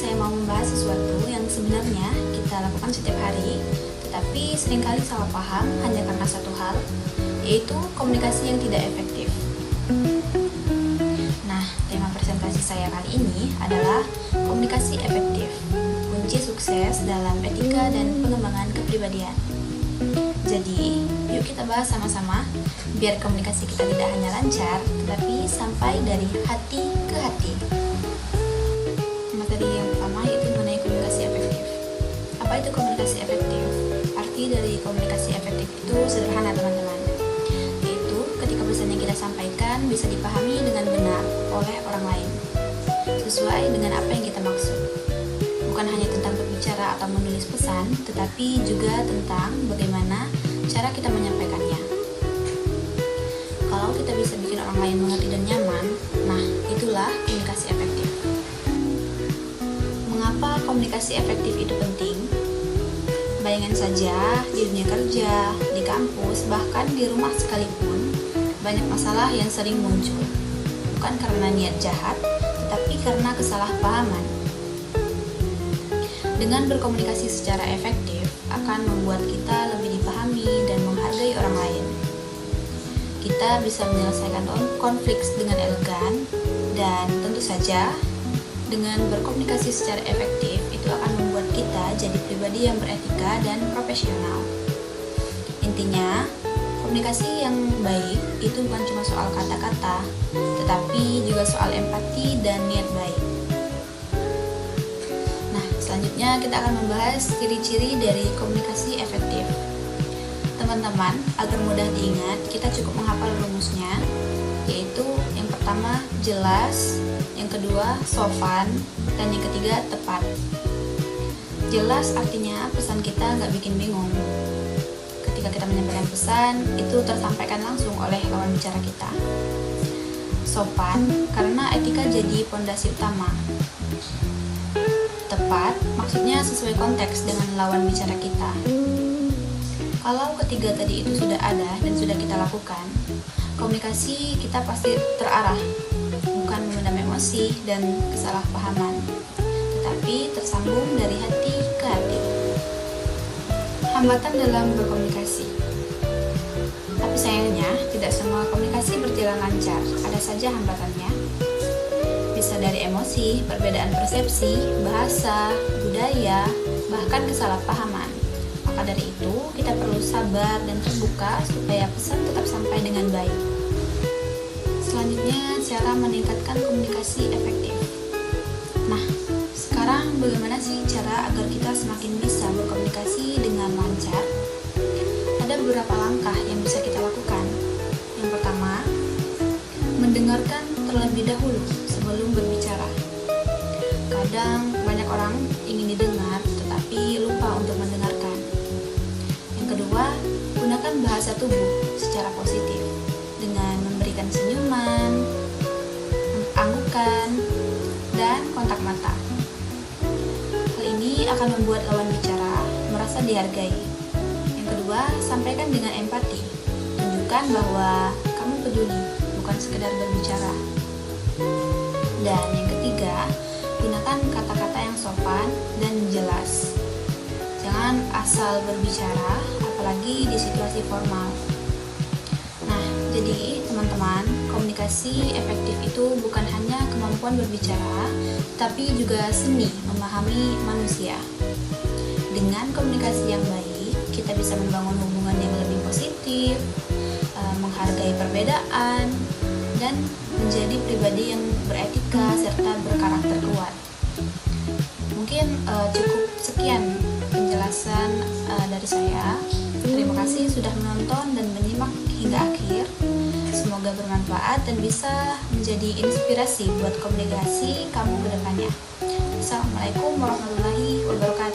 saya mau membahas sesuatu yang sebenarnya kita lakukan setiap hari, tetapi seringkali salah paham hanya karena satu hal, yaitu komunikasi yang tidak efektif. Nah, tema presentasi saya kali ini adalah komunikasi efektif, kunci sukses dalam etika dan pengembangan kepribadian. Jadi, yuk kita bahas sama-sama, biar komunikasi kita tidak hanya lancar, tetapi sampai dari hati ke hati. Materi yang pertama yaitu mengenai komunikasi efektif. Apa itu komunikasi efektif? Arti dari komunikasi efektif itu sederhana, teman-teman. Yaitu ketika pesan yang kita sampaikan bisa dipahami dengan benar oleh orang lain, sesuai dengan apa yang kita maksud. Bukan hanya tentang berbicara atau menulis pesan, tetapi juga tentang bagaimana cara kita menyampaikannya. Kalau kita bisa bikin orang lain mengerti dan nyaman, nah itulah komunikasi efektif. Mengapa komunikasi efektif itu penting? Bayangkan saja, di dunia kerja, di kampus, bahkan di rumah sekalipun, banyak masalah yang sering muncul. Bukan karena niat jahat, tetapi karena kesalahpahaman. Dengan berkomunikasi secara efektif akan membuat kita lebih dipahami dan menghargai orang lain. Kita bisa menyelesaikan konflik dengan elegan, dan tentu saja dengan berkomunikasi secara efektif itu akan membuat kita jadi pribadi yang beretika dan profesional. Intinya, komunikasi yang baik itu bukan cuma soal kata-kata, tetapi juga soal empati dan niat baik. Selanjutnya kita akan membahas ciri-ciri dari komunikasi efektif. Teman-teman, agar mudah diingat, kita cukup menghafal rumusnya, yaitu yang pertama jelas, yang kedua sopan, dan yang ketiga tepat. Jelas artinya pesan kita nggak bikin bingung. Ketika kita menyampaikan pesan, itu tersampaikan langsung oleh lawan bicara kita. Sopan, karena etika jadi pondasi utama. Tepat, maksudnya sesuai konteks dengan lawan bicara kita. Kalau ketiga tadi itu sudah ada dan sudah kita lakukan, komunikasi kita pasti terarah, bukan memendam emosi dan kesalahpahaman, tetapi tersambung dari hati ke hati. Hambatan dalam berkomunikasi. Tapi sayangnya, tidak semua komunikasi berjalan lancar, ada saja hambatannya. Bisa dari emosi, perbedaan persepsi, bahasa, budaya, bahkan kesalahpahaman. Maka dari itu, kita perlu sabar dan terbuka supaya pesan tetap sampai dengan baik. Selanjutnya, cara meningkatkan komunikasi efektif. Nah, sekarang bagaimana sih cara agar kita semakin bisa berkomunikasi dengan lancar? Ada beberapa langkah yang bisa kita lakukan. Yang pertama, mendengarkan terlebih dahulu sebelum berbicara. Kadang banyak orang ingin didengar tetapi lupa untuk mendengarkan. Yang kedua, gunakan bahasa tubuh secara positif dengan memberikan senyuman, anggukan, dan kontak mata. Hal ini akan membuat lawan bicara merasa dihargai. Yang kedua, sampaikan dengan empati. Tunjukkan bahwa kamu peduli, bukan sekedar berbicara. Dan yang ketiga, gunakan kata-kata yang sopan dan jelas. Jangan asal berbicara, apalagi di situasi formal. Nah, jadi teman-teman, komunikasi efektif itu bukan hanya kemampuan berbicara, tapi juga seni memahami manusia. Dengan komunikasi yang baik, kita bisa membangun hubungan yang lebih positif, menghargai perbedaan, dan menjadi pribadi yang beretika serta berkarakter kuat. Mungkin cukup sekian penjelasan dari saya. Terima kasih sudah menonton dan menyimak hingga akhir. Semoga bermanfaat dan bisa menjadi inspirasi buat komunikasi kamu ke depannya. Assalamualaikum warahmatullahi wabarakatuh.